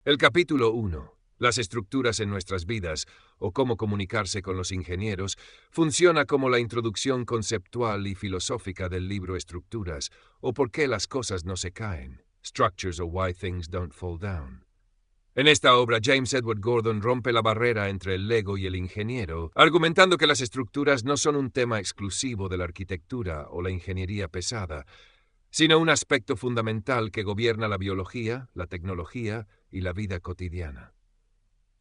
El capítulo 1, las estructuras en nuestras vidas o cómo comunicarse con los ingenieros, funciona como la introducción conceptual y filosófica del libro Estructuras o por qué las cosas no se caen, Structures or Why Things Don't Fall Down. En esta obra, James Edward Gordon rompe la barrera entre el Lego y el ingeniero, argumentando que las estructuras no son un tema exclusivo de la arquitectura o la ingeniería pesada, sino un aspecto fundamental que gobierna la biología, la tecnología y la vida cotidiana.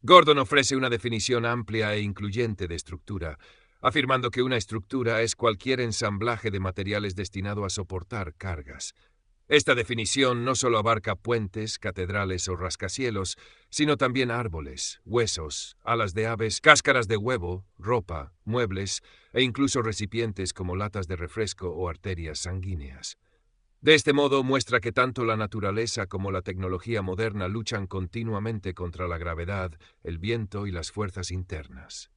Gordon ofrece una definición amplia e incluyente de estructura, afirmando que una estructura es cualquier ensamblaje de materiales destinado a soportar cargas. Esta definición no solo abarca puentes, catedrales o rascacielos, sino también árboles, huesos, alas de aves, cáscaras de huevo, ropa, muebles e incluso recipientes como latas de refresco o arterias sanguíneas. De este modo muestra que tanto la naturaleza como la tecnología moderna luchan continuamente contra la gravedad, el viento y las fuerzas internas.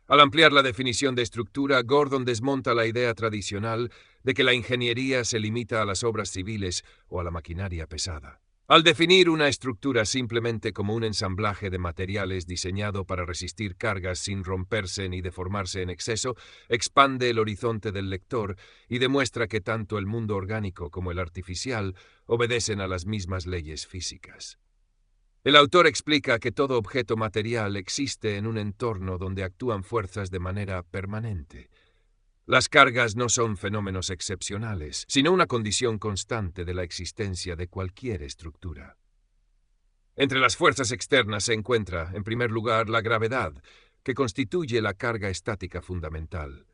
Al ampliar la definición de estructura, Gordon desmonta la idea tradicional de que la ingeniería se limita a las obras civiles o a la maquinaria pesada. Al definir una estructura simplemente como un ensamblaje de materiales diseñado para resistir cargas sin romperse ni deformarse en exceso, expande el horizonte del lector y demuestra que tanto el mundo orgánico como el artificial obedecen a las mismas leyes físicas. El autor explica que todo objeto material existe en un entorno donde actúan fuerzas de manera permanente. Las cargas no son fenómenos excepcionales, sino una condición constante de la existencia de cualquier estructura. Entre las fuerzas externas se encuentra, en primer lugar, la gravedad, que constituye la carga estática fundamental.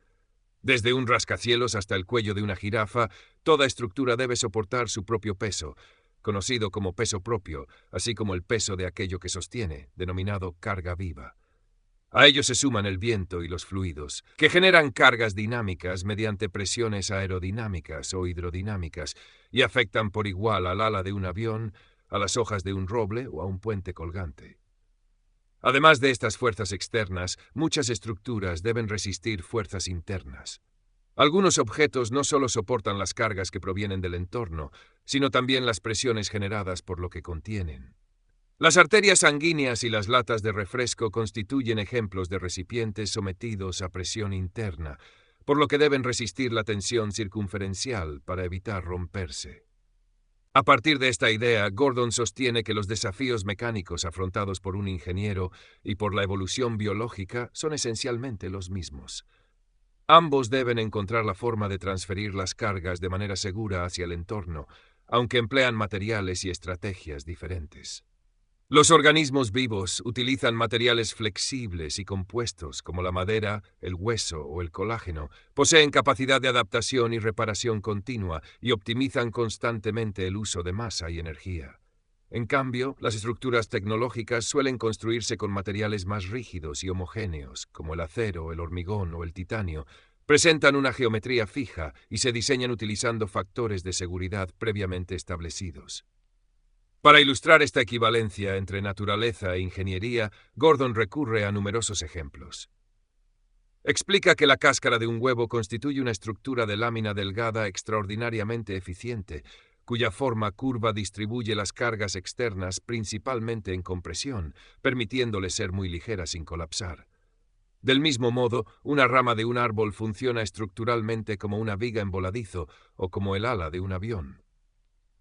Desde un rascacielos hasta el cuello de una jirafa, toda estructura debe soportar su propio peso, conocido como peso propio, así como el peso de aquello que sostiene, denominado carga viva. A ello se suman el viento y los fluidos, que generan cargas dinámicas mediante presiones aerodinámicas o hidrodinámicas y afectan por igual al ala de un avión, a las hojas de un roble o a un puente colgante. Además de estas fuerzas externas, muchas estructuras deben resistir fuerzas internas. Algunos objetos no solo soportan las cargas que provienen del entorno, sino también las presiones generadas por lo que contienen. Las arterias sanguíneas y las latas de refresco constituyen ejemplos de recipientes sometidos a presión interna, por lo que deben resistir la tensión circunferencial para evitar romperse. A partir de esta idea, Gordon sostiene que los desafíos mecánicos afrontados por un ingeniero y por la evolución biológica son esencialmente los mismos. Ambos deben encontrar la forma de transferir las cargas de manera segura hacia el entorno, aunque emplean materiales y estrategias diferentes. Los organismos vivos utilizan materiales flexibles y compuestos como la madera, el hueso o el colágeno, poseen capacidad de adaptación y reparación continua y optimizan constantemente el uso de masa y energía. En cambio, las estructuras tecnológicas suelen construirse con materiales más rígidos y homogéneos, como el acero, el hormigón o el titanio, presentan una geometría fija y se diseñan utilizando factores de seguridad previamente establecidos. Para ilustrar esta equivalencia entre naturaleza e ingeniería, Gordon recurre a numerosos ejemplos. Explica que la cáscara de un huevo constituye una estructura de lámina delgada extraordinariamente eficiente, cuya forma curva distribuye las cargas externas principalmente en compresión, permitiéndole ser muy ligera sin colapsar. Del mismo modo, una rama de un árbol funciona estructuralmente como una viga en voladizo o como el ala de un avión,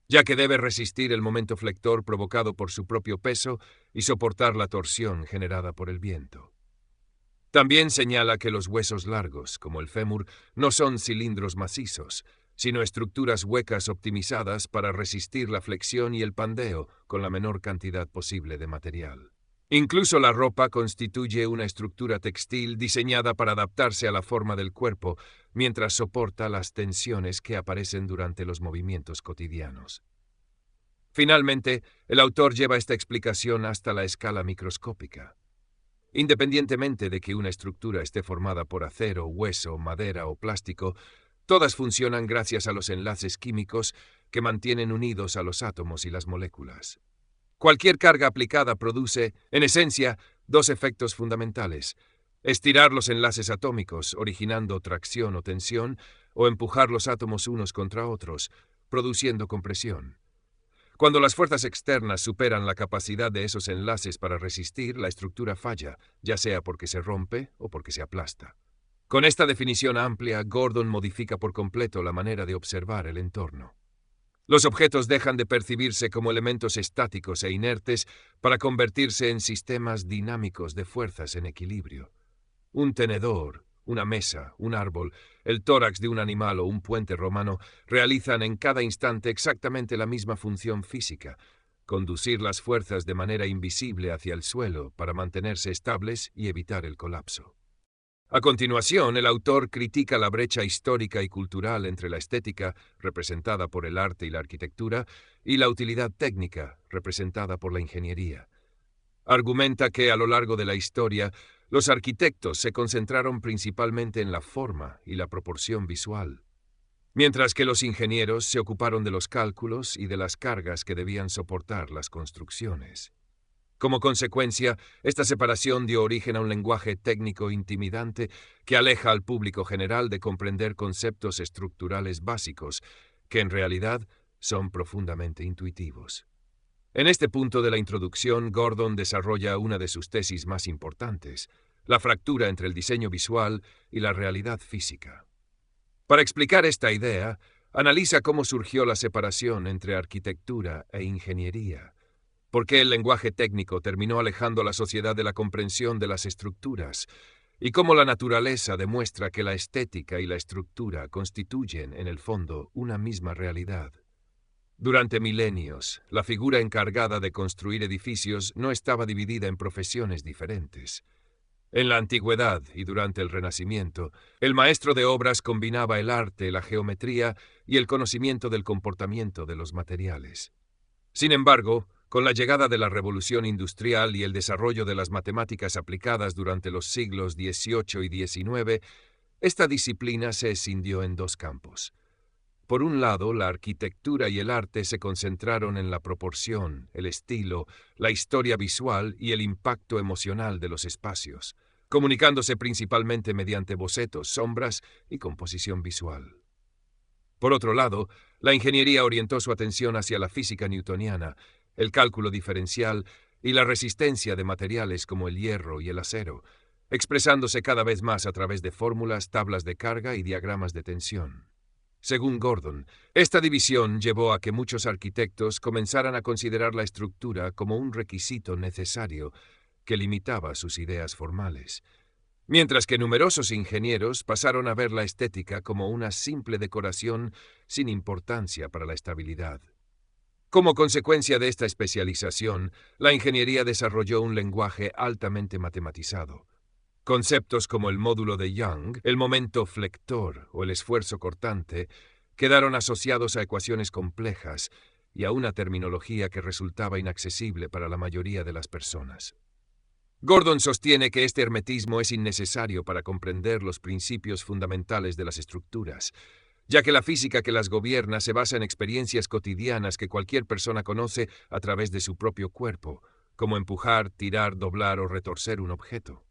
ya que debe resistir el momento flector provocado por su propio peso y soportar la torsión generada por el viento. También señala que los huesos largos, como el fémur, no son cilindros macizos, sino estructuras huecas optimizadas para resistir la flexión y el pandeo con la menor cantidad posible de material. Incluso la ropa constituye una estructura textil diseñada para adaptarse a la forma del cuerpo, mientras soporta las tensiones que aparecen durante los movimientos cotidianos. Finalmente, el autor lleva esta explicación hasta la escala microscópica. Independientemente de que una estructura esté formada por acero, hueso, madera o plástico, todas funcionan gracias a los enlaces químicos que mantienen unidos a los átomos y las moléculas. Cualquier carga aplicada produce, en esencia, dos efectos fundamentales: estirar los enlaces atómicos, originando tracción o tensión, o empujar los átomos unos contra otros, produciendo compresión. Cuando las fuerzas externas superan la capacidad de esos enlaces para resistir, la estructura falla, ya sea porque se rompe o porque se aplasta. Con esta definición amplia, Gordon modifica por completo la manera de observar el entorno. Los objetos dejan de percibirse como elementos estáticos e inertes para convertirse en sistemas dinámicos de fuerzas en equilibrio. Un tenedor, una mesa, un árbol, el tórax de un animal o un puente romano realizan en cada instante exactamente la misma función física: conducir las fuerzas de manera invisible hacia el suelo para mantenerse estables y evitar el colapso. A continuación, el autor critica la brecha histórica y cultural entre la estética, representada por el arte y la arquitectura, y la utilidad técnica, representada por la ingeniería. Argumenta que a lo largo de la historia, los arquitectos se concentraron principalmente en la forma y la proporción visual, mientras que los ingenieros se ocuparon de los cálculos y de las cargas que debían soportar las construcciones. Como consecuencia, esta separación dio origen a un lenguaje técnico intimidante que aleja al público general de comprender conceptos estructurales básicos, que en realidad son profundamente intuitivos. En este punto de la introducción, Gordon desarrolla una de sus tesis más importantes: la fractura entre el diseño visual y la realidad física. Para explicar esta idea, analiza cómo surgió la separación entre arquitectura e ingeniería, por qué el lenguaje técnico terminó alejando a la sociedad de la comprensión de las estructuras, y cómo la naturaleza demuestra que la estética y la estructura constituyen, en el fondo, una misma realidad. Durante milenios, la figura encargada de construir edificios no estaba dividida en profesiones diferentes. En la antigüedad y durante el Renacimiento, el maestro de obras combinaba el arte, la geometría y el conocimiento del comportamiento de los materiales. Sin embargo, con la llegada de la Revolución Industrial y el desarrollo de las matemáticas aplicadas durante los siglos XVIII y XIX, esta disciplina se escindió en dos campos. Por un lado, la arquitectura y el arte se concentraron en la proporción, el estilo, la historia visual y el impacto emocional de los espacios, comunicándose principalmente mediante bocetos, sombras y composición visual. Por otro lado, la ingeniería orientó su atención hacia la física newtoniana, el cálculo diferencial y la resistencia de materiales como el hierro y el acero, expresándose cada vez más a través de fórmulas, tablas de carga y diagramas de tensión. Según Gordon, esta división llevó a que muchos arquitectos comenzaran a considerar la estructura como un requisito necesario que limitaba sus ideas formales, mientras que numerosos ingenieros pasaron a ver la estética como una simple decoración sin importancia para la estabilidad. Como consecuencia de esta especialización, la ingeniería desarrolló un lenguaje altamente matematizado. Conceptos como el módulo de Young, el momento flector o el esfuerzo cortante quedaron asociados a ecuaciones complejas y a una terminología que resultaba inaccesible para la mayoría de las personas. Gordon sostiene que este hermetismo es innecesario para comprender los principios fundamentales de las estructuras, ya que la física que las gobierna se basa en experiencias cotidianas que cualquier persona conoce a través de su propio cuerpo, como empujar, tirar, doblar o retorcer un objeto.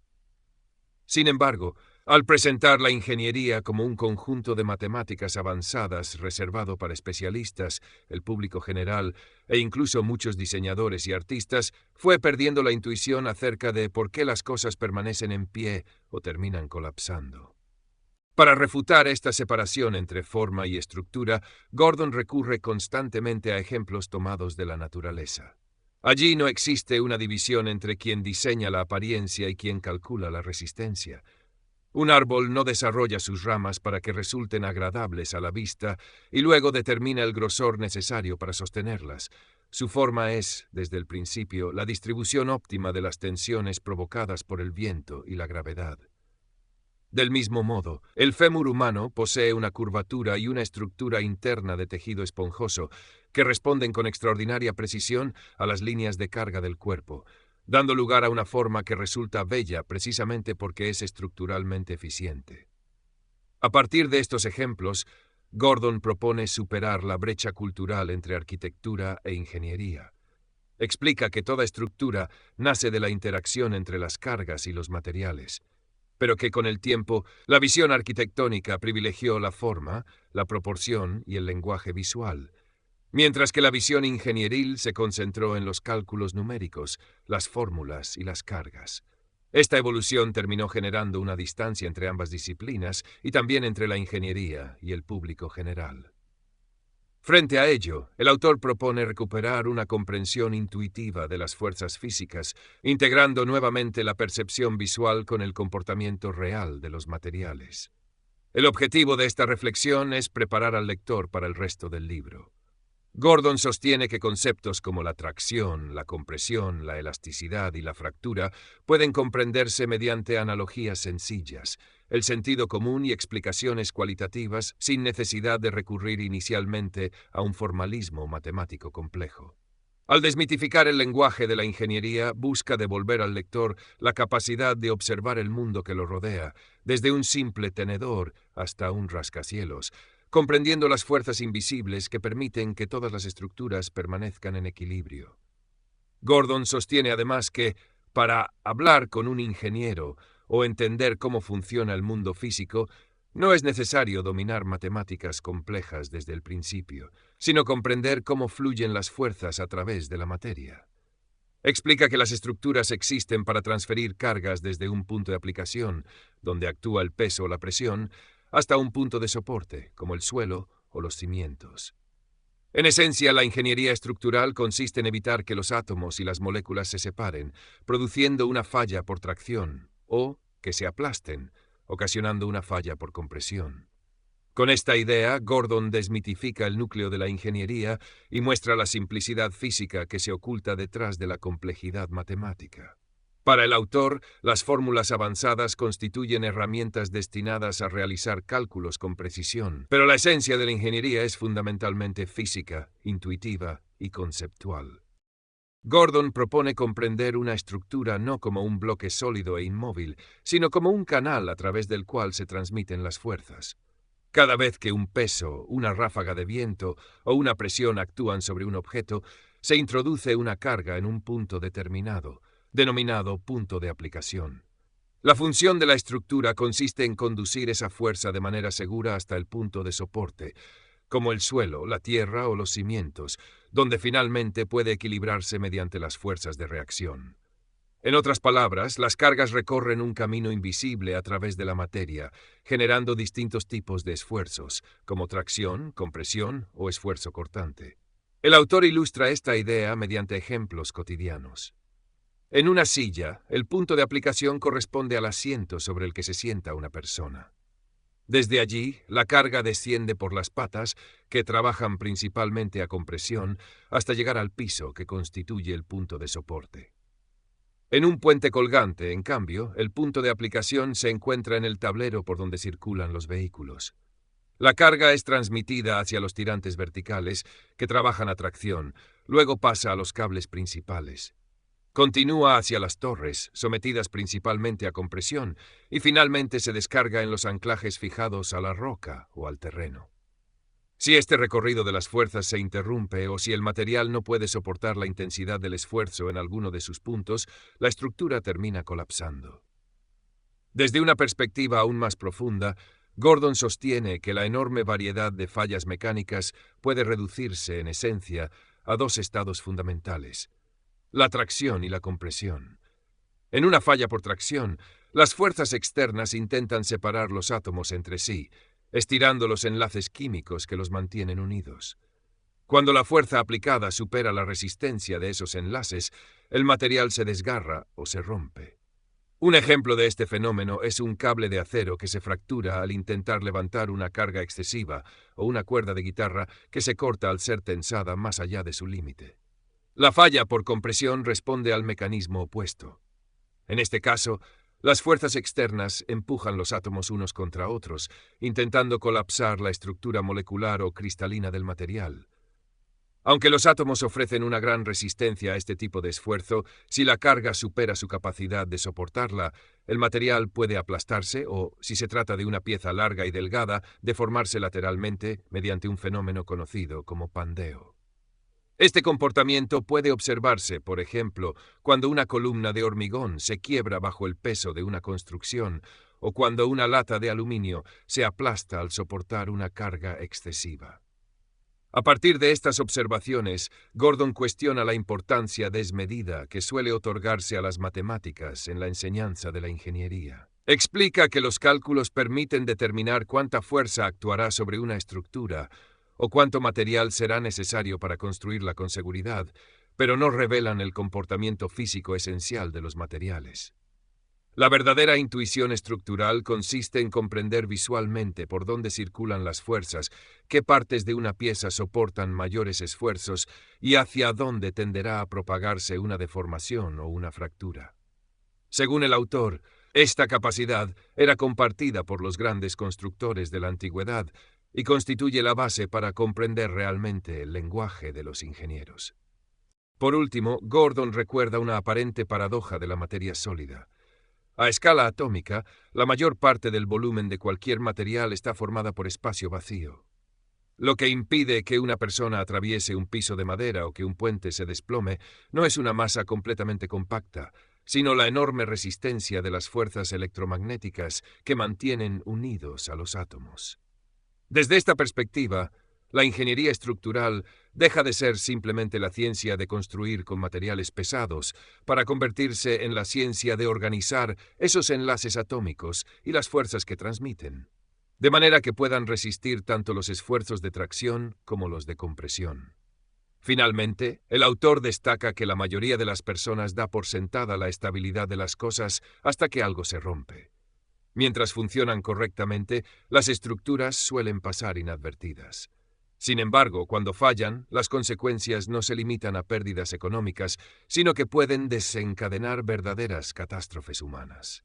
Sin embargo, al presentar la ingeniería como un conjunto de matemáticas avanzadas reservado para especialistas, el público general e incluso muchos diseñadores y artistas, fue perdiendo la intuición acerca de por qué las cosas permanecen en pie o terminan colapsando. Para refutar esta separación entre forma y estructura, Gordon recurre constantemente a ejemplos tomados de la naturaleza. Allí no existe una división entre quien diseña la apariencia y quien calcula la resistencia. Un árbol no desarrolla sus ramas para que resulten agradables a la vista y luego determina el grosor necesario para sostenerlas. Su forma es, desde el principio, la distribución óptima de las tensiones provocadas por el viento y la gravedad. Del mismo modo, el fémur humano posee una curvatura y una estructura interna de tejido esponjoso que responden con extraordinaria precisión a las líneas de carga del cuerpo, dando lugar a una forma que resulta bella precisamente porque es estructuralmente eficiente. A partir de estos ejemplos, Gordon propone superar la brecha cultural entre arquitectura e ingeniería. Explica que toda estructura nace de la interacción entre las cargas y los materiales, pero que con el tiempo la visión arquitectónica privilegió la forma, la proporción y el lenguaje visual, mientras que la visión ingenieril se concentró en los cálculos numéricos, las fórmulas y las cargas. Esta evolución terminó generando una distancia entre ambas disciplinas y también entre la ingeniería y el público general. Frente a ello, el autor propone recuperar una comprensión intuitiva de las fuerzas físicas, integrando nuevamente la percepción visual con el comportamiento real de los materiales. El objetivo de esta reflexión es preparar al lector para el resto del libro. Gordon sostiene que conceptos como la tracción, la compresión, la elasticidad y la fractura pueden comprenderse mediante analogías sencillas, el sentido común y explicaciones cualitativas sin necesidad de recurrir inicialmente a un formalismo matemático complejo. Al desmitificar el lenguaje de la ingeniería, busca devolver al lector la capacidad de observar el mundo que lo rodea, desde un simple tenedor hasta un rascacielos, comprendiendo las fuerzas invisibles que permiten que todas las estructuras permanezcan en equilibrio. Gordon sostiene además que, para hablar con un ingeniero o entender cómo funciona el mundo físico, no es necesario dominar matemáticas complejas desde el principio, sino comprender cómo fluyen las fuerzas a través de la materia. Explica que las estructuras existen para transferir cargas desde un punto de aplicación, donde actúa el peso o la presión, hasta un punto de soporte, como el suelo o los cimientos. En esencia, la ingeniería estructural consiste en evitar que los átomos y las moléculas se separen, produciendo una falla por tracción, o que se aplasten, ocasionando una falla por compresión. Con esta idea, Gordon desmitifica el núcleo de la ingeniería y muestra la simplicidad física que se oculta detrás de la complejidad matemática. Para el autor, las fórmulas avanzadas constituyen herramientas destinadas a realizar cálculos con precisión, pero la esencia de la ingeniería es fundamentalmente física, intuitiva y conceptual. Gordon propone comprender una estructura no como un bloque sólido e inmóvil, sino como un canal a través del cual se transmiten las fuerzas. Cada vez que un peso, una ráfaga de viento o una presión actúan sobre un objeto, se introduce una carga en un punto determinado, denominado punto de aplicación. La función de la estructura consiste en conducir esa fuerza de manera segura hasta el punto de soporte, como el suelo, la tierra o los cimientos, donde finalmente puede equilibrarse mediante las fuerzas de reacción. En otras palabras, las cargas recorren un camino invisible a través de la materia, generando distintos tipos de esfuerzos, como tracción, compresión o esfuerzo cortante. El autor ilustra esta idea mediante ejemplos cotidianos. En una silla, el punto de aplicación corresponde al asiento sobre el que se sienta una persona. Desde allí, la carga desciende por las patas, que trabajan principalmente a compresión, hasta llegar al piso, que constituye el punto de soporte. En un puente colgante, en cambio, el punto de aplicación se encuentra en el tablero por donde circulan los vehículos. La carga es transmitida hacia los tirantes verticales, que trabajan a tracción, luego pasa a los cables principales. Continúa hacia las torres, sometidas principalmente a compresión, y finalmente se descarga en los anclajes fijados a la roca o al terreno. Si este recorrido de las fuerzas se interrumpe o si el material no puede soportar la intensidad del esfuerzo en alguno de sus puntos, la estructura termina colapsando. Desde una perspectiva aún más profunda, Gordon sostiene que la enorme variedad de fallas mecánicas puede reducirse, en esencia, a dos estados fundamentales: la tracción y la compresión. En una falla por tracción, las fuerzas externas intentan separar los átomos entre sí, estirando los enlaces químicos que los mantienen unidos. Cuando la fuerza aplicada supera la resistencia de esos enlaces, el material se desgarra o se rompe. Un ejemplo de este fenómeno es un cable de acero que se fractura al intentar levantar una carga excesiva o una cuerda de guitarra que se corta al ser tensada más allá de su límite. La falla por compresión responde al mecanismo opuesto. En este caso, las fuerzas externas empujan los átomos unos contra otros, intentando colapsar la estructura molecular o cristalina del material. Aunque los átomos ofrecen una gran resistencia a este tipo de esfuerzo, si la carga supera su capacidad de soportarla, el material puede aplastarse o, si se trata de una pieza larga y delgada, deformarse lateralmente mediante un fenómeno conocido como pandeo. Este comportamiento puede observarse, por ejemplo, cuando una columna de hormigón se quiebra bajo el peso de una construcción o cuando una lata de aluminio se aplasta al soportar una carga excesiva. A partir de estas observaciones, Gordon cuestiona la importancia desmedida que suele otorgarse a las matemáticas en la enseñanza de la ingeniería. Explica que los cálculos permiten determinar cuánta fuerza actuará sobre una estructura o cuánto material será necesario para construirla con seguridad, pero no revelan el comportamiento físico esencial de los materiales. La verdadera intuición estructural consiste en comprender visualmente por dónde circulan las fuerzas, qué partes de una pieza soportan mayores esfuerzos y hacia dónde tenderá a propagarse una deformación o una fractura. Según el autor, esta capacidad era compartida por los grandes constructores de la antigüedad y constituye la base para comprender realmente el lenguaje de los ingenieros. Por último, Gordon recuerda una aparente paradoja de la materia sólida. A escala atómica, la mayor parte del volumen de cualquier material está formada por espacio vacío. Lo que impide que una persona atraviese un piso de madera o que un puente se desplome no es una masa completamente compacta, sino la enorme resistencia de las fuerzas electromagnéticas que mantienen unidos a los átomos. Desde esta perspectiva, la ingeniería estructural deja de ser simplemente la ciencia de construir con materiales pesados para convertirse en la ciencia de organizar esos enlaces atómicos y las fuerzas que transmiten, de manera que puedan resistir tanto los esfuerzos de tracción como los de compresión. Finalmente, el autor destaca que la mayoría de las personas da por sentada la estabilidad de las cosas hasta que algo se rompe. Mientras funcionan correctamente, las estructuras suelen pasar inadvertidas. Sin embargo, cuando fallan, las consecuencias no se limitan a pérdidas económicas, sino que pueden desencadenar verdaderas catástrofes humanas.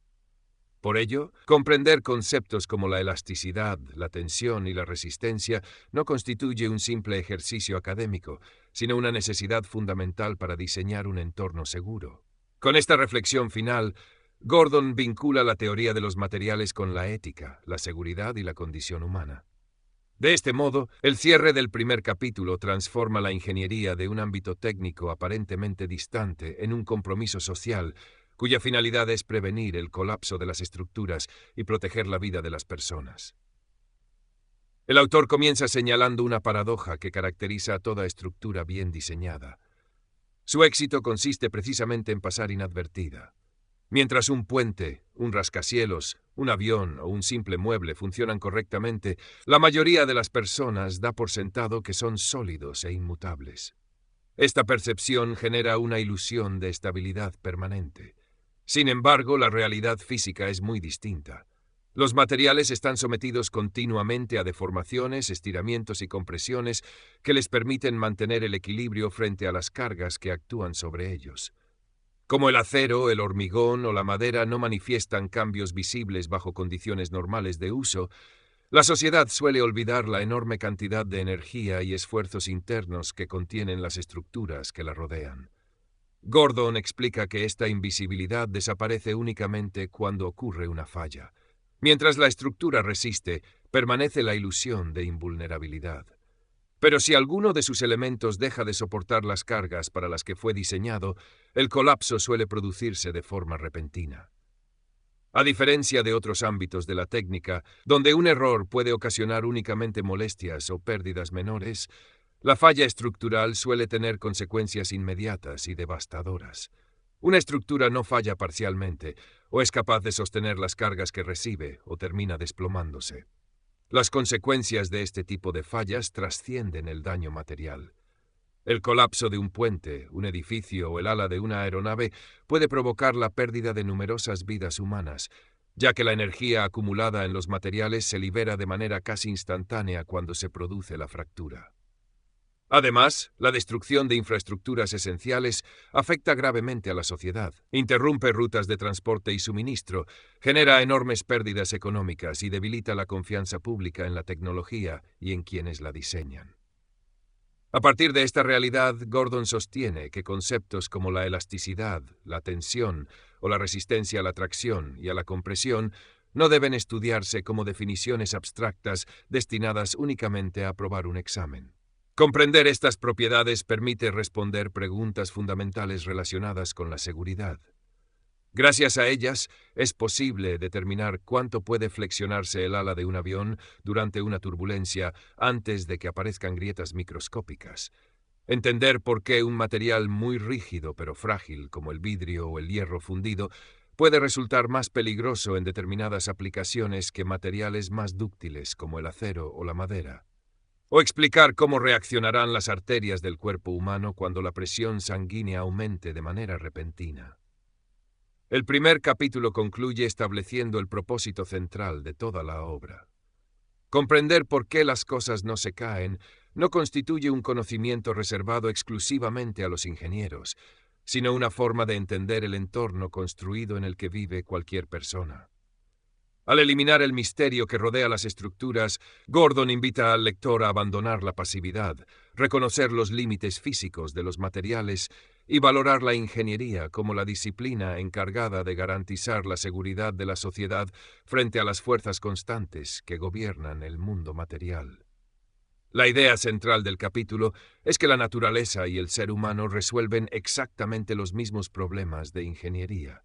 Por ello, comprender conceptos como la elasticidad, la tensión y la resistencia no constituye un simple ejercicio académico, sino una necesidad fundamental para diseñar un entorno seguro. Con esta reflexión final, Gordon vincula la teoría de los materiales con la ética, la seguridad y la condición humana. De este modo, el cierre del primer capítulo transforma la ingeniería de un ámbito técnico aparentemente distante en un compromiso social, cuya finalidad es prevenir el colapso de las estructuras y proteger la vida de las personas. El autor comienza señalando una paradoja que caracteriza a toda estructura bien diseñada. Su éxito consiste precisamente en pasar inadvertida. Mientras un puente, un rascacielos, un avión o un simple mueble funcionan correctamente, la mayoría de las personas da por sentado que son sólidos e inmutables. Esta percepción genera una ilusión de estabilidad permanente. Sin embargo, la realidad física es muy distinta. Los materiales están sometidos continuamente a deformaciones, estiramientos y compresiones que les permiten mantener el equilibrio frente a las cargas que actúan sobre ellos. Como el acero, el hormigón o la madera no manifiestan cambios visibles bajo condiciones normales de uso, la sociedad suele olvidar la enorme cantidad de energía y esfuerzos internos que contienen las estructuras que la rodean. Gordon explica que esta invisibilidad desaparece únicamente cuando ocurre una falla. Mientras la estructura resiste, permanece la ilusión de invulnerabilidad. Pero si alguno de sus elementos deja de soportar las cargas para las que fue diseñado, el colapso suele producirse de forma repentina. A diferencia de otros ámbitos de la técnica, donde un error puede ocasionar únicamente molestias o pérdidas menores, la falla estructural suele tener consecuencias inmediatas y devastadoras. Una estructura no falla parcialmente, o es capaz de sostener las cargas que recibe, o termina desplomándose. Las consecuencias de este tipo de fallas trascienden el daño material. El colapso de un puente, un edificio o el ala de una aeronave puede provocar la pérdida de numerosas vidas humanas, ya que la energía acumulada en los materiales se libera de manera casi instantánea cuando se produce la fractura. Además, la destrucción de infraestructuras esenciales afecta gravemente a la sociedad, interrumpe rutas de transporte y suministro, genera enormes pérdidas económicas y debilita la confianza pública en la tecnología y en quienes la diseñan. A partir de esta realidad, Gordon sostiene que conceptos como la elasticidad, la tensión o la resistencia a la tracción y a la compresión no deben estudiarse como definiciones abstractas destinadas únicamente a aprobar un examen. Comprender estas propiedades permite responder preguntas fundamentales relacionadas con la seguridad. Gracias a ellas, es posible determinar cuánto puede flexionarse el ala de un avión durante una turbulencia antes de que aparezcan grietas microscópicas. Entender por qué un material muy rígido pero frágil, como el vidrio o el hierro fundido, puede resultar más peligroso en determinadas aplicaciones que materiales más dúctiles, como el acero o la madera. O explicar cómo reaccionarán las arterias del cuerpo humano cuando la presión sanguínea aumente de manera repentina. El primer capítulo concluye estableciendo el propósito central de toda la obra. Comprender por qué las cosas no se caen no constituye un conocimiento reservado exclusivamente a los ingenieros, sino una forma de entender el entorno construido en el que vive cualquier persona. Al eliminar el misterio que rodea las estructuras, Gordon invita al lector a abandonar la pasividad, reconocer los límites físicos de los materiales y valorar la ingeniería como la disciplina encargada de garantizar la seguridad de la sociedad frente a las fuerzas constantes que gobiernan el mundo material. La idea central del capítulo es que la naturaleza y el ser humano resuelven exactamente los mismos problemas de ingeniería.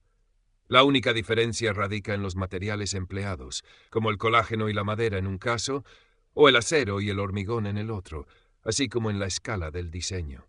La única diferencia radica en los materiales empleados, como el colágeno y la madera en un caso, o el acero y el hormigón en el otro, así como en la escala del diseño.